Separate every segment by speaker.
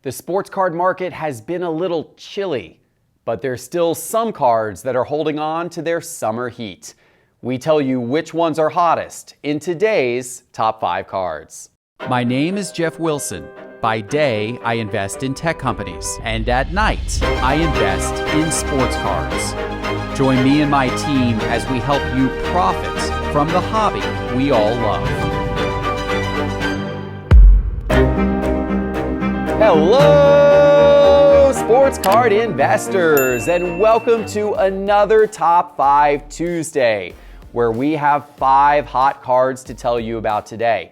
Speaker 1: The sports card market has been a little chilly, but there's still some cards that are holding on to their summer heat. We tell you which ones are hottest in today's Top 5 Cards. My name is Jeff Wilson. By day, I invest in tech companies, and at night, I invest in sports cards. Join me and my team as we help you profit from the hobby we all love. Hello, sports card investors, and welcome to another Top 5 Tuesday, where we have 5 hot cards to tell you about today.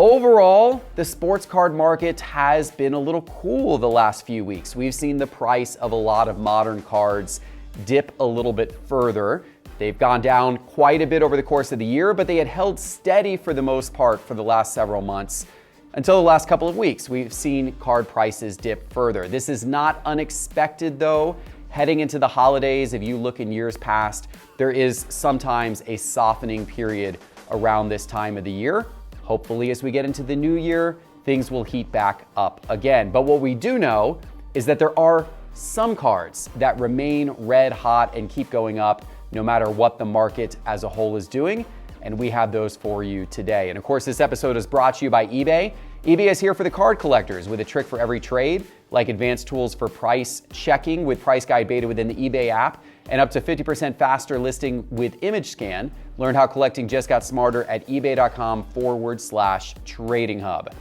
Speaker 1: Overall, the sports card market has been a little cool the last few weeks. We've seen the price of a lot of modern cards dip a little bit further. They've gone down quite a bit over the course of the year, but they had held steady for the most part for the last several months. Until the last couple of weeks, we've seen card prices dip further. This is not unexpected though. Heading into the holidays, if you look in years past, there is sometimes a softening period around this time of the year. Hopefully, as we get into the new year, things will heat back up again. But what we do know is that there are some cards that remain red hot and keep going up no matter what the market as a whole is doing. And we have those for you today. And of course, this episode is brought to you by eBay. eBay is here for the card collectors with a trick for every trade, like advanced tools for price checking with Price Guide Beta within the eBay app, and up to 50% faster listing with image scan. Learn how collecting just got smarter at ebay.com/trading hub.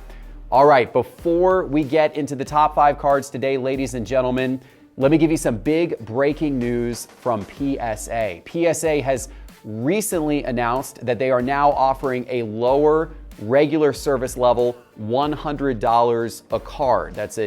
Speaker 1: All right, before we get into the top 5 cards today, ladies and gentlemen, let me give you some big breaking news from PSA. PSA has recently announced that they are now offering a lower regular service level, $100 a card. That's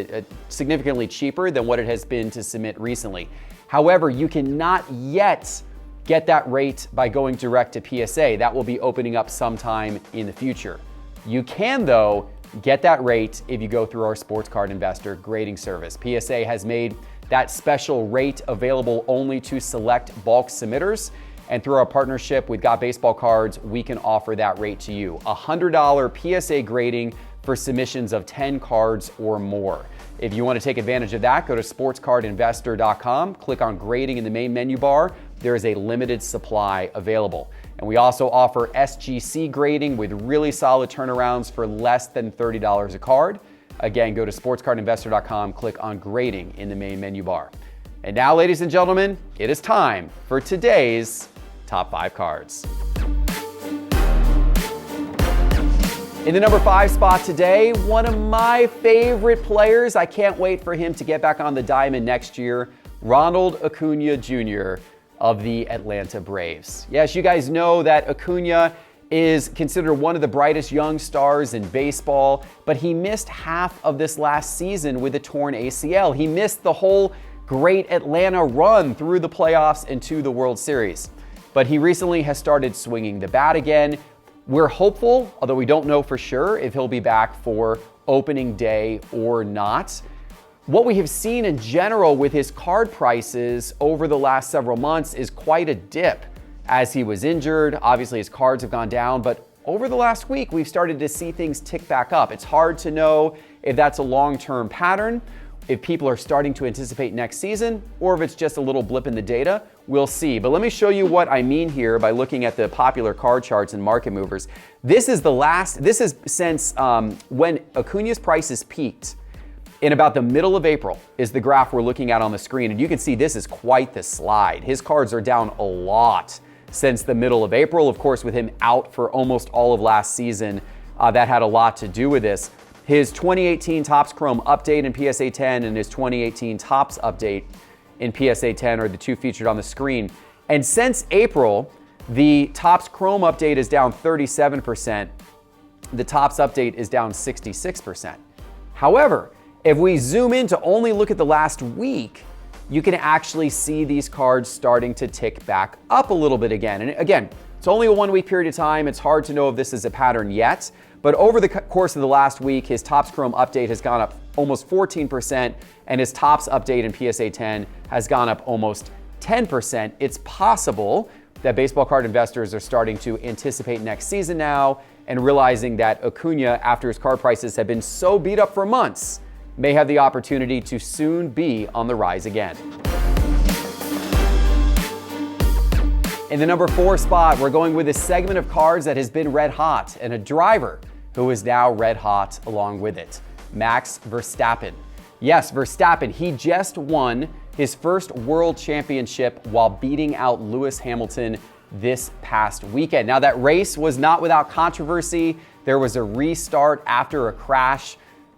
Speaker 1: significantly cheaper than what it has been to submit recently. However, you cannot yet get that rate by going direct to PSA. That will be opening up sometime in the future. You can, though, get that rate if you go through our sports card investor grading service. PSA has made that special rate available only to select bulk submitters. And through our partnership with Got Baseball Cards, we can offer that rate to you. $100 PSA grading for submissions of 10 cards or more. If you want to take advantage of that, go to sportscardinvestor.com, click on grading in the main menu bar. There is a limited supply available. And we also offer SGC grading with really solid turnarounds for less than $30 a card. Again, go to sportscardinvestor.com, click on grading in the main menu bar. And now, ladies and gentlemen, it is time for today's top 5 cards. In the number 5 spot today, one of my favorite players. I can't wait for him to get back on the diamond next year, Ronald Acuna Jr. of the Atlanta Braves. Yes, you guys know that Acuna is considered one of the brightest young stars in baseball, but he missed half of this last season with a torn ACL. He missed the whole great Atlanta run through the playoffs and to the World Series. But he recently has started swinging the bat again. We're hopeful, although we don't know for sure if he'll be back for opening day or not. What we have seen in general with his card prices over the last several months is quite a dip. As he was injured, obviously his cards have gone down, but over the last week, we've started to see things tick back up. It's hard to know if that's a long-term pattern, if people are starting to anticipate next season, or if it's just a little blip in the data. We'll see. But let me show you what I mean here by looking at the popular card charts and market movers. This is since when Acuna's prices peaked in about the middle of April is the graph we're looking at on the screen. And you can see this is quite the slide. His cards are down a lot since the middle of April. Of course, with him out for almost all of last season, that had a lot to do with this. His 2018 Topps Chrome update in PSA 10 and his 2018 Topps update in PSA 10 are the two featured on the screen. And since April, the Topps Chrome update is down 37%. The Topps update is down 66%. However, if we zoom in to only look at the last week, you can actually see these cards starting to tick back up a little bit again. And again, it's only a 1-week period of time. It's hard to know if this is a pattern yet. But over the course of the last week, his Topps Chrome update has gone up almost 14%, and his Topps update in PSA 10 has gone up almost 10%. It's possible that baseball card investors are starting to anticipate next season now and realizing that Acuna, after his card prices have been so beat up for months, may have the opportunity to soon be on the rise again. In the number 4 spot, we're going with a segment of cars that has been red hot and a driver who is now red hot along with it, Max Verstappen. Yes, Verstappen, he just won his first world championship while beating out Lewis Hamilton this past weekend. Now, that race was not without controversy. There was a restart after a crash,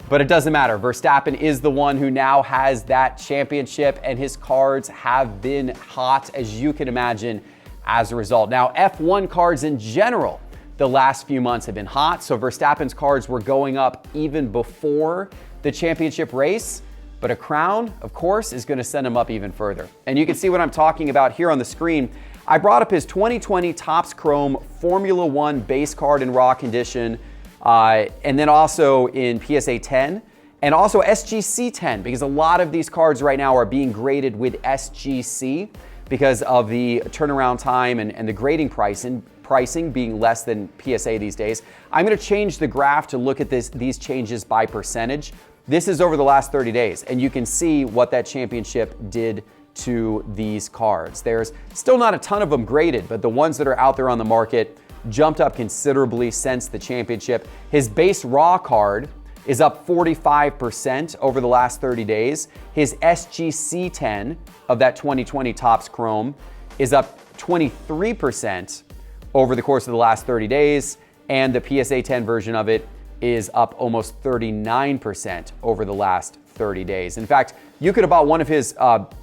Speaker 1: but it doesn't matter. Verstappen is the one who now has that championship, and his cards have been hot, as you can imagine, as a result. Now, F1 cards in general, the last few months have been hot, so Verstappen's cards were going up even before the championship race, but a crown, of course, is going to send him up even further. And you can see what I'm talking about here on the screen. I brought up his 2020 Topps Chrome Formula One base card in raw condition, and then also in PSA 10, and also SGC 10, because a lot of these cards right now are being graded with SGC because of the turnaround time and the grading pricing being less than PSA these days. I'm going to change the graph to look at these changes by percentage. This is over the last 30 days, and you can see what that championship did to these cards. There's still not a ton of them graded, but the ones that are out there on the market jumped up considerably since the championship. His base raw card is up 45% over the last 30 days. His SGC 10 of that 2020 Topps Chrome is up 23% over the course of the last 30 days, and the PSA 10 version of it is up almost 39% over the last 30 days. In fact, you could have bought one of his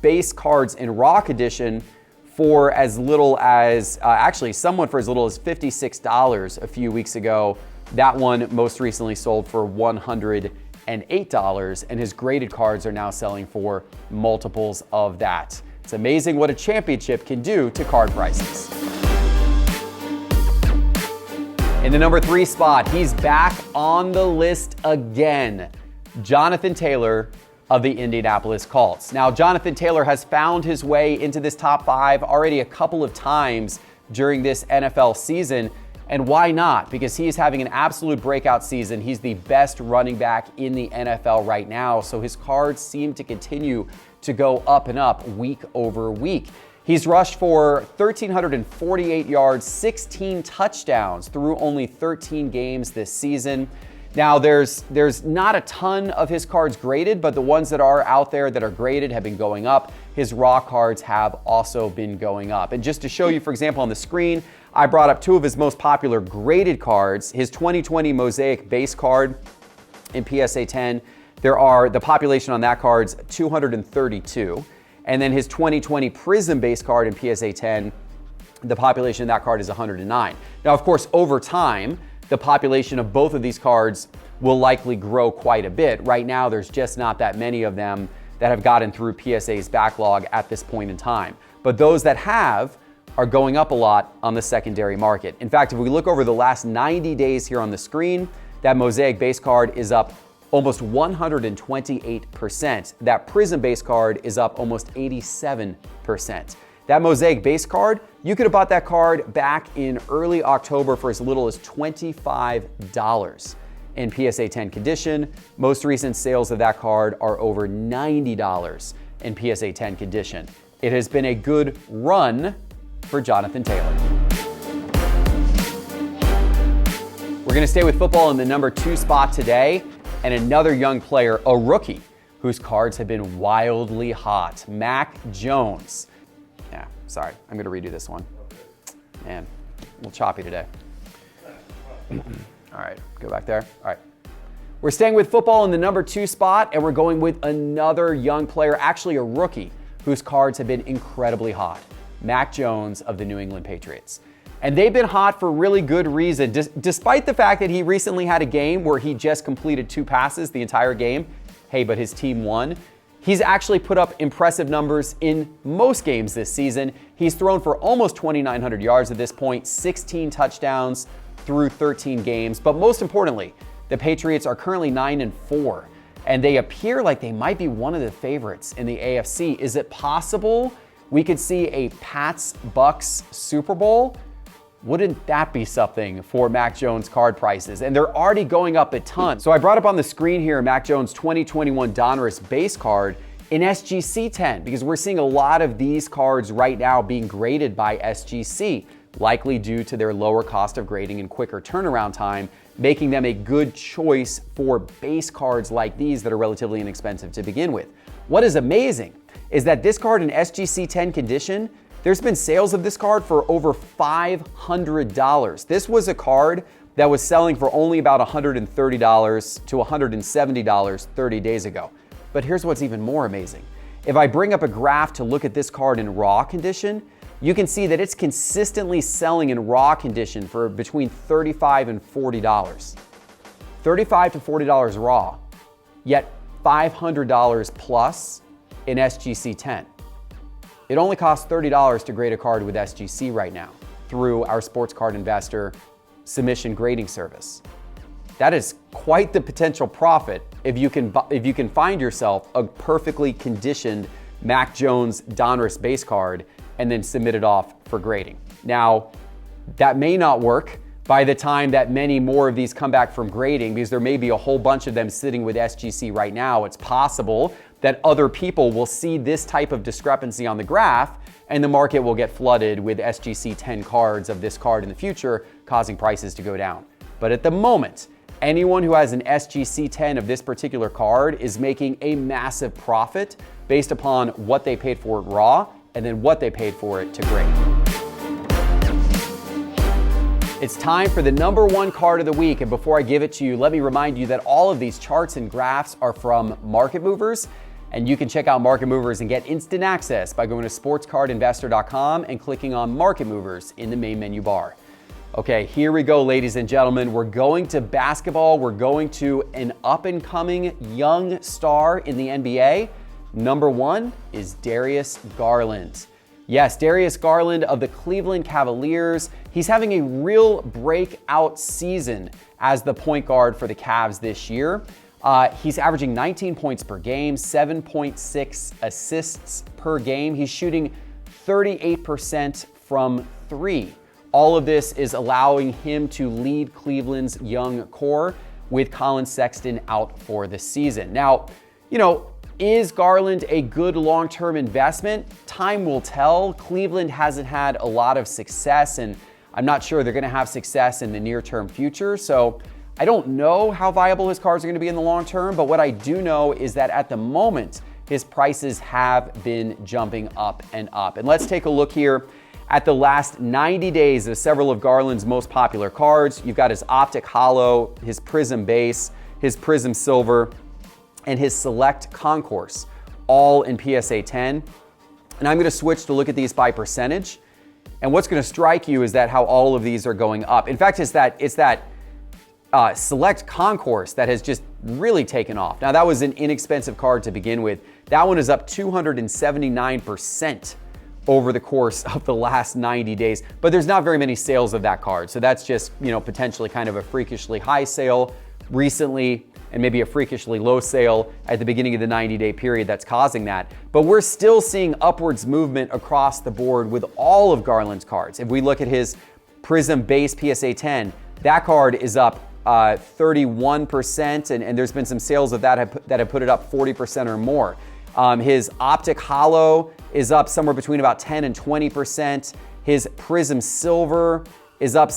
Speaker 1: base cards in raw condition for as little as, actually someone for as little as $56 a few weeks ago. That one most recently sold for $108, and his graded cards are now selling for multiples of that. It's amazing what a championship can do to card prices. In the number 3 spot, he's back on the list again. Jonathan Taylor of the Indianapolis Colts. Now, Jonathan Taylor has found his way into this top 5 already a couple of times during this NFL season. And why not? Because he is having an absolute breakout season. He's the best running back in the NFL right now. So his cards seem to continue to go up and up week over week. He's rushed for 1,348 yards, 16 touchdowns through only 13 games this season. Now, there's not a ton of his cards graded, but the ones that are out there that are graded have been going up. His raw cards have also been going up. And just to show you, for example, on the screen, I brought up 2 of his most popular graded cards. His 2020 Mosaic base card in PSA 10, the population on that card's 232. And then his 2020 Prism base card in PSA 10, the population of that card is 109. Now, of course, over time, the population of both of these cards will likely grow quite a bit. Right now, there's just not that many of them that have gotten through PSA's backlog at this point in time. But those that have are going up a lot on the secondary market. In fact, if we look over the last 90 days here on the screen, that Mosaic base card is up almost 128%. That Prism base card is up almost 87%. That Mosaic base card, you could have bought that card back in early October for as little as $25 in PSA 10 condition. Most recent sales of that card are over $90 in PSA 10 condition. It has been a good run for Jonathan Taylor. We're going to stay with football in the number 2 spot today, and another young player, a rookie, whose cards have been wildly hot, Mac Jones. Yeah, sorry, I'm going to redo this one. Man, a little choppy today. All right, go back there. All right. We're staying with football in the number 2 spot, and we're going with another young player, actually a rookie, whose cards have been incredibly hot, Mac Jones of the New England Patriots. And they've been hot for really good reason. Despite the fact that he recently had a game where he just completed 2 passes the entire game, hey, but his team won. He's actually put up impressive numbers in most games this season. He's thrown for almost 2,900 yards at this point, 16 touchdowns through 13 games. But most importantly, the Patriots are currently 9-4, and they appear like they might be one of the favorites in the AFC. Is it possible we could see a Pats-Bucks Super Bowl? Wouldn't that be something for Mac Jones card prices? And they're already going up a ton. So I brought up on the screen here Mac Jones 2021 Donruss base card in SGC 10, because we're seeing a lot of these cards right now being graded by SGC, likely due to their lower cost of grading and quicker turnaround time, making them a good choice for base cards like these that are relatively inexpensive to begin with. What is amazing is that this card in SGC 10 condition, there's been sales of this card for over $500. This was a card that was selling for only about $130 to $170 30 days ago. But here's what's even more amazing. If I bring up a graph to look at this card in raw condition, you can see that it's consistently selling in raw condition for between $35 and $40. $35 to $40 raw, yet $500 plus in SGC 10. It only costs $30 to grade a card with SGC right now through our Sports Card Investor submission grading service. That is quite the potential profit if you can find yourself a perfectly conditioned Mac Jones Donruss base card and then submit it off for grading. Now, that may not work by the time that many more of these come back from grading, because there may be a whole bunch of them sitting with SGC right now. It's possible that other people will see this type of discrepancy on the graph and the market will get flooded with SGC 10 cards of this card in the future, causing prices to go down. But at the moment, anyone who has an SGC 10 of this particular card is making a massive profit based upon what they paid for it raw and then what they paid for it to grade. It's time for the number one card of the week, and before I give it to you, let me remind you that all of these charts and graphs are from Market Movers, and you can check out Market Movers and get instant access by going to sportscardinvestor.com and clicking on Market Movers in the main menu bar. Okay, here we go, ladies and gentlemen. We're going to basketball. We're going to an up-and-coming young star in the NBA. Number one is Darius Garland. Yes, Darius Garland of the Cleveland Cavaliers. He's having a real breakout season as the point guard for the Cavs this year. He's averaging 19 points per game, 7.6 assists per game. He's shooting 38% from three. All of this is allowing him to lead Cleveland's young core with Colin Sexton out for the season. Now, is Garland a good long-term investment? Time will tell. Cleveland hasn't had a lot of success, and I'm not sure they're going to have success in the near-term future. So I don't know how viable his cards are going to be in the long term, but what I do know is that at the moment, his prices have been jumping up and up. And let's take a look here at the last 90 days of several of Garland's most popular cards. You've got his Optic Hollow, his Prism Base, his Prism Silver, and his Select Concourse, all in PSA 10. And I'm going to switch to look at these by percentage. And what's going to strike you is that how all of these are going up. In fact, it's that Select Concourse that has just really taken off. Now, that was an inexpensive card to begin with. That one is up 279% over the course of the last 90 days. But there's not very many sales of that card. So that's just, potentially kind of a freakishly high sale recently and maybe a freakishly low sale at the beginning of the 90-day period that's causing that. But we're still seeing upwards movement across the board with all of Garland's cards. If we look at his Prism Base PSA 10, that card is up 31%, and there's been some sales of that have put it up 40% or more. His Optic Hollow is up somewhere between about 10 and 20%. His Prism Silver is up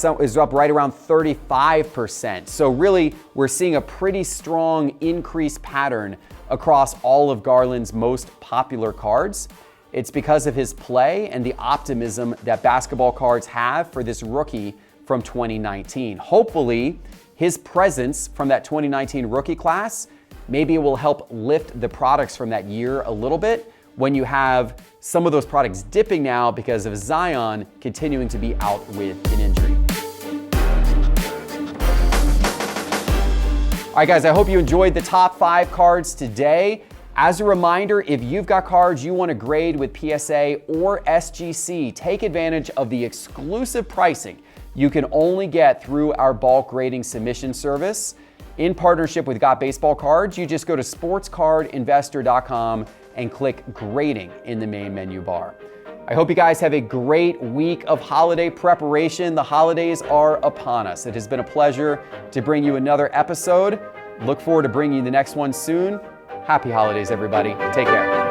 Speaker 1: right around 35%. So really, we're seeing a pretty strong increase pattern across all of Garland's most popular cards. It's because of his play and the optimism that basketball cards have for this rookie from 2019. Hopefully, his presence from that 2019 rookie class, maybe it will help lift the products from that year a little bit when you have some of those products dipping now because of Zion continuing to be out with an injury. All right, guys, I hope you enjoyed the top 5 cards today. As a reminder, if you've got cards you want to grade with PSA or SGC, take advantage of the exclusive pricing you can only get through our bulk grading submission service. In partnership with Got Baseball Cards, you just go to sportscardinvestor.com and click grading in the main menu bar. I hope you guys have a great week of holiday preparation. The holidays are upon us. It has been a pleasure to bring you another episode. Look forward to bringing you the next one soon. Happy holidays, everybody. Take care.